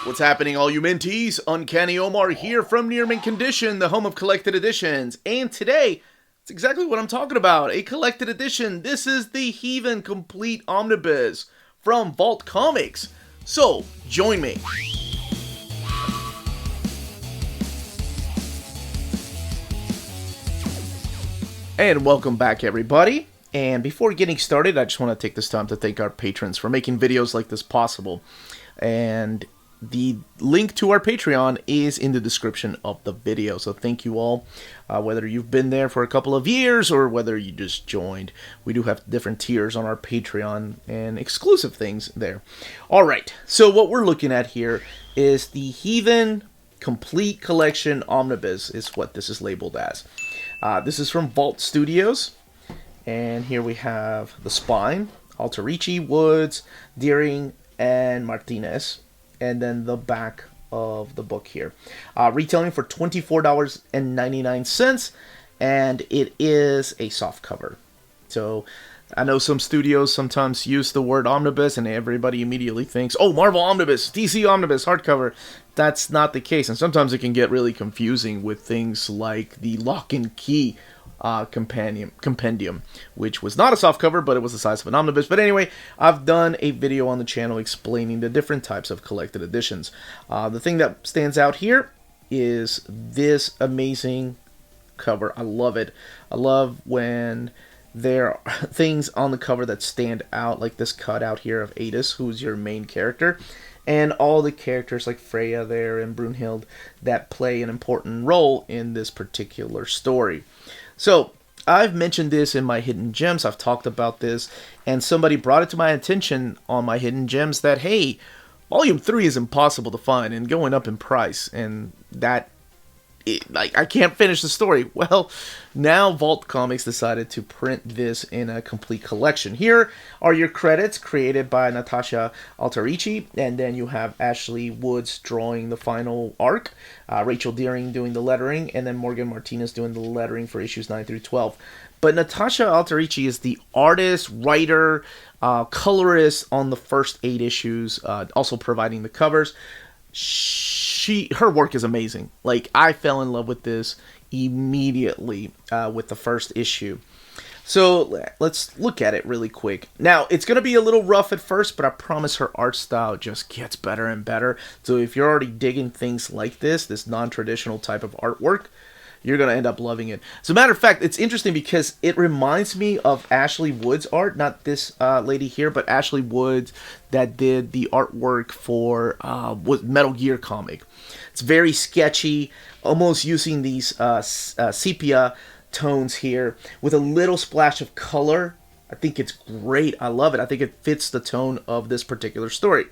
What's happening, all you minties? Uncanny Omar here from Near Mint Condition, the home of collected editions. And today, it's exactly what I'm talking about, a collected edition. This is the Heathen Complete Omnibus from Vault Comics. So, join me. And welcome back, everybody. And before getting started, I just want to take this time to thank our patrons for making videos like this possible. And the link to our Patreon is in the description of the video. So thank you all, whether you've been there for a couple of years or whether you just joined. We do have different tiers on our Patreon and exclusive things there. All right, so what we're looking at here is the Heathen Complete Collection Omnibus is what this is labeled as. This is from Vault Studios. And here we have the spine, Alterici, Woods, Deering, and Martinez. And then the back of the book here. Retailing for $24.99. And it is a soft cover. So I know some studios sometimes use the word omnibus and everybody immediately thinks, oh, Marvel Omnibus, DC Omnibus, hardcover. That's not the case. And sometimes it can get really confusing with things like the Lock and Key compendium, which was not a soft cover, but it was the size of an omnibus. But anyway, I've done a video on the channel explaining the different types of collected editions. The thing that stands out here is this amazing cover. I love it. I love when there are things on the cover that stand out, like this cutout here of Adis, who's your main character, and all the characters like Freya there and Brunhild that play an important role in this particular story. So, I've mentioned this in my Hidden Gems, I've talked about this, and somebody brought it to my attention on my Hidden Gems that, hey, Volume 3 is impossible to find and going up in price, and that, I can't finish the story. Well, now Vault Comics decided to print this in a complete collection. Here are your credits created by Natasha Alterici, and then you have Ashley Woods drawing the final arc, Rachel Deering doing the lettering, and then Morgan Martinez doing the lettering for issues 9 through 12. But Natasha Alterici is the artist, writer, colorist on the first 8 issues, also providing the covers. Her work is amazing. Like, I fell in love with this immediately with the first issue. So let's look at it really quick. Now, it's going to be a little rough at first, but I promise her art style just gets better and better. So if you're already digging things like this non-traditional type of artwork, you're going to end up loving it. As a matter of fact, it's interesting because it reminds me of Ashley Wood's art. Not this lady here, but Ashley Wood that did the artwork for Metal Gear comic. It's very sketchy, almost using these sepia tones here with a little splash of color. I think it's great. I love it. I think it fits the tone of this particular story.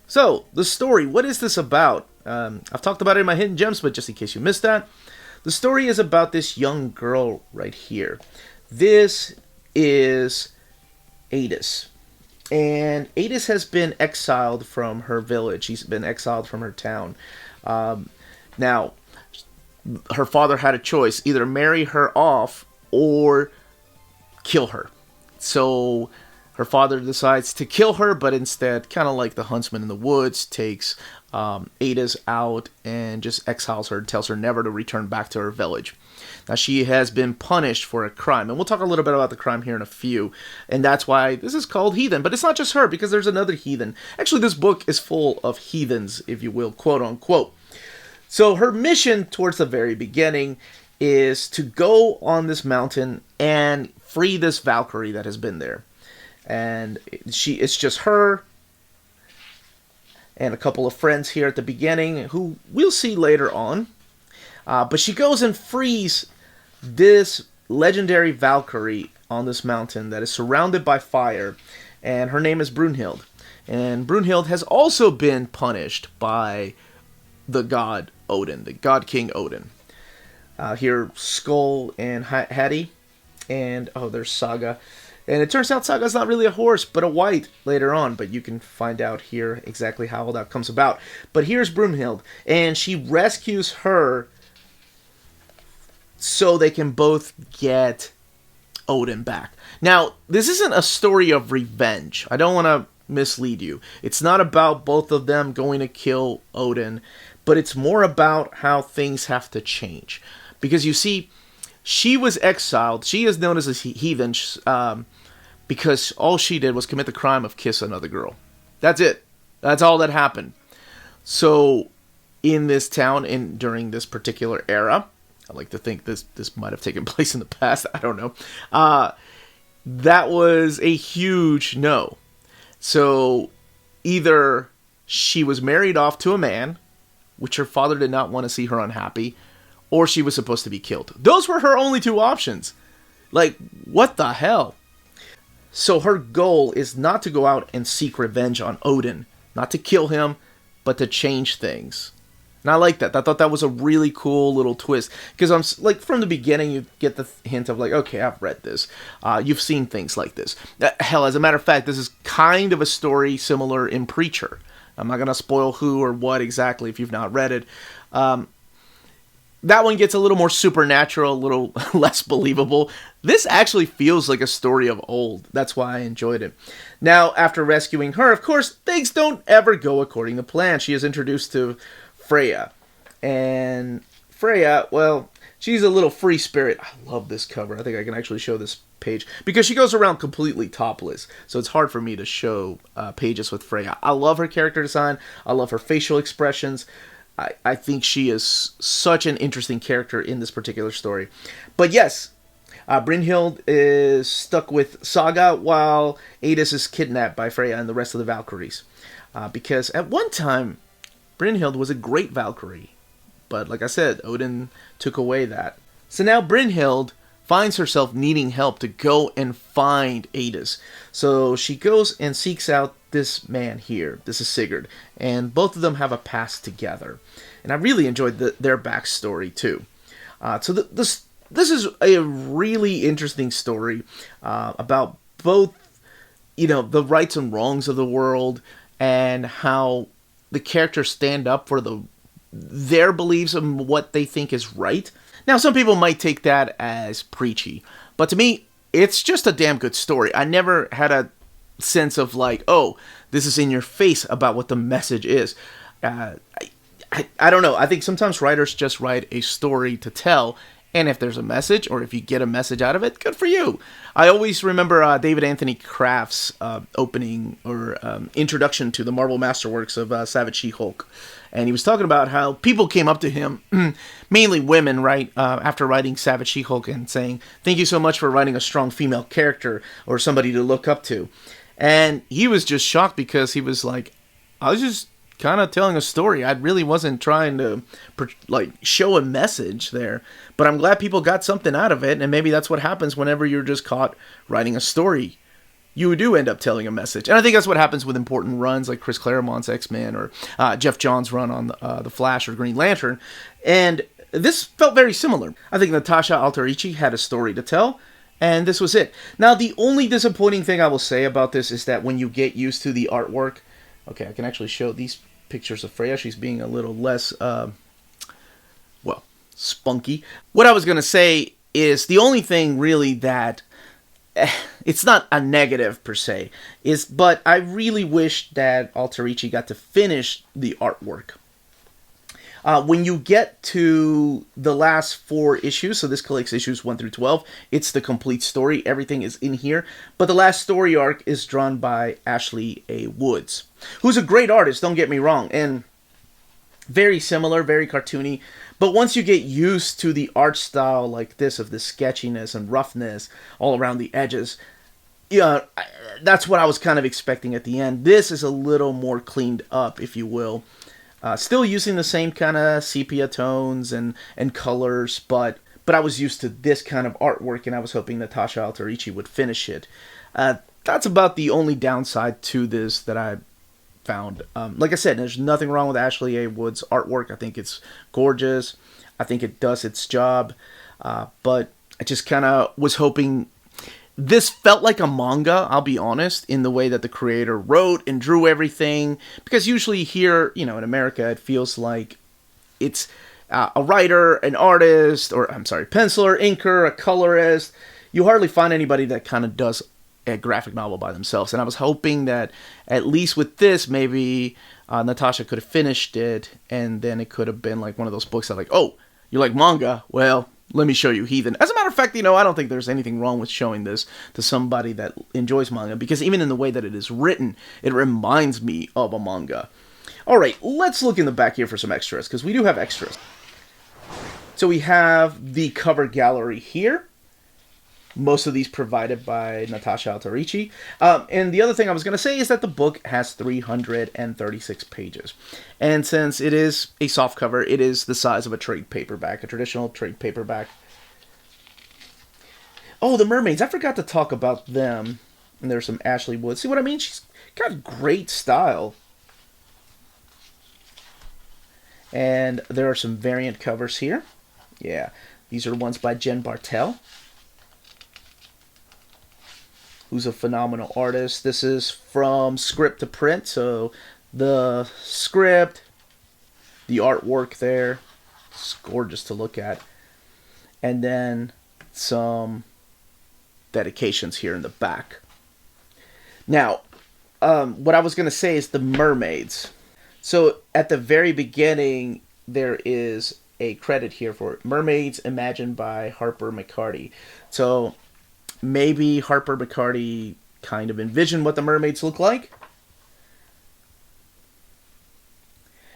So, the story. What is this about? I've talked about it in my Hidden Gems, but just in case you missed that, the story is about this young girl right here. This is Adis. And Adis has been exiled from her village. She's been exiled from her town. Now, her father had a choice. Either marry her off or kill her. So her father decides to kill her, but instead, kind of like the huntsman in the woods, takes Adis out and just exiles her and tells her never to return back to her village. Now, she has been punished for a crime, and we'll talk a little bit about the crime here in a few, and that's why this is called Heathen. But it's not just her, because there's another heathen. Actually, this book is full of heathens, if you will, quote unquote. So her mission towards the very beginning is to go on this mountain and free this Valkyrie that has been there. And it's just her and a couple of friends here at the beginning, who we'll see later on. But she goes and frees this legendary Valkyrie on this mountain that is surrounded by fire, and her name is Brunhild. And Brunhild has also been punished by the god Odin, the god king Odin. Here, Skull and Hattie, and there's Saga. And it turns out Saga's not really a horse, but a white later on. But you can find out here exactly how all that comes about. But here's Brunhild, and she rescues her so they can both get Odin back. Now, this isn't a story of revenge. I don't want to mislead you. It's not about both of them going to kill Odin, but it's more about how things have to change. Because you see, she was exiled. She is known as a heathen because all she did was commit the crime of kiss another girl. That's it. That's all that happened. So in this town, during this particular era, I like to think this might have taken place in the past. I don't know. That was a huge no. So either she was married off to a man, which her father did not want to see her unhappy, or she was supposed to be killed. Those were her only two options. Like, what the hell? So her goal is not to go out and seek revenge on Odin, not to kill him, but to change things. And I like that. I thought that was a really cool little twist. Because I'm like, from the beginning, you get the hint of like, okay, I've read this. You've seen things like this. Hell, as a matter of fact, this is kind of a story similar in Preacher. I'm not going to spoil who or what exactly if you've not read it. That one gets a little more supernatural, a little less believable. This actually feels like a story of old. That's why I enjoyed it. Now, after rescuing her, of course, things don't ever go according to plan. She is introduced to Freya. And Freya, well, she's a little free spirit. I love this cover. I think I can actually show this page. Because she goes around completely topless. So it's hard for me to show pages with Freya. I love her character design. I love her facial expressions. I think she is such an interesting character in this particular story. But yes, Brynhild is stuck with Saga while Adis is kidnapped by Freya and the rest of the Valkyries. Because at one time, Brynhild was a great Valkyrie. But like I said, Odin took away that. So now Brynhild finds herself needing help to go and find Adis. So she goes and seeks out this man here. This is Sigurd. And both of them have a past together. And I really enjoyed their backstory too. So this is a really interesting story about both, the rights and wrongs of the world and how the characters stand up for their beliefs and what they think is right. Now, some people might take that as preachy, but to me, it's just a damn good story. I never had a sense of like, oh, this is in your face about what the message is. I don't know. I think sometimes writers just write a story to tell, and if there's a message, or if you get a message out of it, good for you. I always remember David Anthony Kraft's opening or introduction to the Marvel Masterworks of Savage She-Hulk. And he was talking about how people came up to him, mainly women, right, after writing Savage She-Hulk and saying, thank you so much for writing a strong female character or somebody to look up to. And he was just shocked because he was like, I was just kind of telling a story. I really wasn't trying to show a message there, but I'm glad people got something out of it. And maybe that's what happens whenever you're just caught writing a story. You do end up telling a message. And I think that's what happens with important runs like Chris Claremont's X-Men or Jeff Johns' run on The Flash or Green Lantern. And this felt very similar. I think Natasha Alterici had a story to tell, and this was it. Now, the only disappointing thing I will say about this is that when you get used to the artwork, okay, I can actually show these pictures of Freya. She's being a little less, spunky. What I was going to say is the only thing really that, it's not a negative per se, but I really wish that Alterici got to finish the artwork. When you get to the last 4 issues, so this collects issues 1 through 12, it's the complete story. Everything is in here. But the last story arc is drawn by Ashley A. Woods, who's a great artist, don't get me wrong, and very similar, very cartoony. But once you get used to the art style like this, of the sketchiness and roughness all around the edges, that's what I was kind of expecting at the end. This is a little more cleaned up, if you will. Still using the same kind of sepia tones and colors, but I was used to this kind of artwork, and I was hoping Natasha Alterici would finish it. That's about the only downside to this that I found. Like I said, there's nothing wrong with Ashley A. Wood's artwork. I think it's gorgeous. I think it does its job. But I just kind of was hoping. This felt like a manga, I'll be honest, in the way that the creator wrote and drew everything. Because usually here, in America, it feels like it's a writer, an artist, or, penciler, inker, a colorist. You hardly find anybody that kind of does a graphic novel by themselves. And I was hoping that at least with this, maybe Natasha could have finished it, and then it could have been like one of those books that like, oh, you like manga? Well, let me show you Heathen. As a matter of fact, I don't think there's anything wrong with showing this to somebody that enjoys manga, because even in the way that it is written, it reminds me of a manga. All right, let's look in the back here for some extras, because we do have extras. So we have the cover gallery here. Most of these provided by Natasha Alterici. And the other thing I was going to say is that the book has 336 pages. And since it is a softcover, it is the size of a trade paperback, a traditional trade paperback. Oh, the Mermaids. I forgot to talk about them. And there's some Ashley Wood. See what I mean? She's got great style. And there are some variant covers here. Yeah, these are ones by Jen Bartel, who's a phenomenal artist. This is from script to print, so the script, the artwork there, it's gorgeous to look at. And then some dedications here in the back. Now, what I was going to say is the Mermaids. So at the very beginning, there is a credit here for Mermaids imagined by Harper McCarty. So maybe Harper McCarty kind of envisioned what the mermaids look like.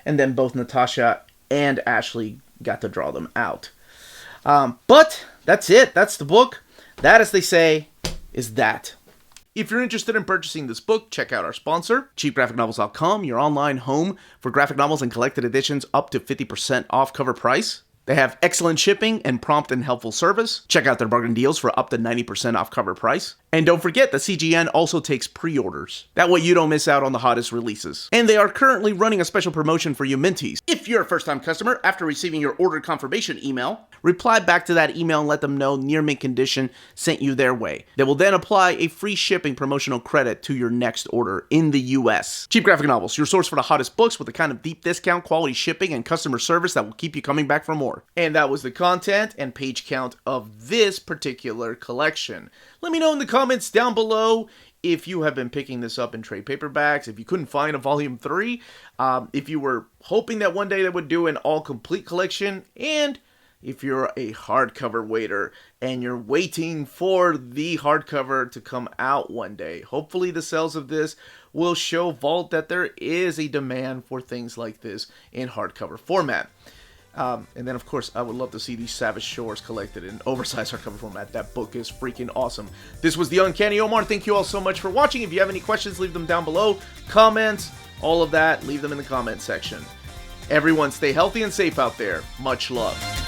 And then both Natasha and Ashley got to draw them out. But that's it. That's the book. That, as they say, is that. If you're interested in purchasing this book, check out our sponsor, cheapgraphicnovels.com, your online home for graphic novels and collected editions up to 50% off cover price. They have excellent shipping and prompt and helpful service. Check out their bargain deals for up to 90% off cover price. And don't forget that CGN also takes pre-orders. That way you don't miss out on the hottest releases. And they are currently running a special promotion for you Minties. If you're a first-time customer, after receiving your order confirmation email, reply back to that email and let them know Near Mint Condition sent you their way. They will then apply a free shipping promotional credit to your next order in the US. Cheap Graphic Novels, your source for the hottest books with the kind of deep discount, quality shipping, and customer service that will keep you coming back for more. And that was the content and page count of this particular collection. Let me know in the comments down below if you have been picking this up in trade paperbacks, if you couldn't find a volume 3, if you were hoping that one day they would do an all-complete collection, and if you're a hardcover waiter and you're waiting for the hardcover to come out one day. Hopefully the sales of this will show Vault that there is a demand for things like this in hardcover format. And then, of course, I would love to see these Savage Shores collected in oversized hardcover format. That book is freaking awesome. This was the Uncanny Omar. Thank you all so much for watching. If you have any questions, leave them down below. Comments, all of that, leave them in the comment section. Everyone stay healthy and safe out there. Much love.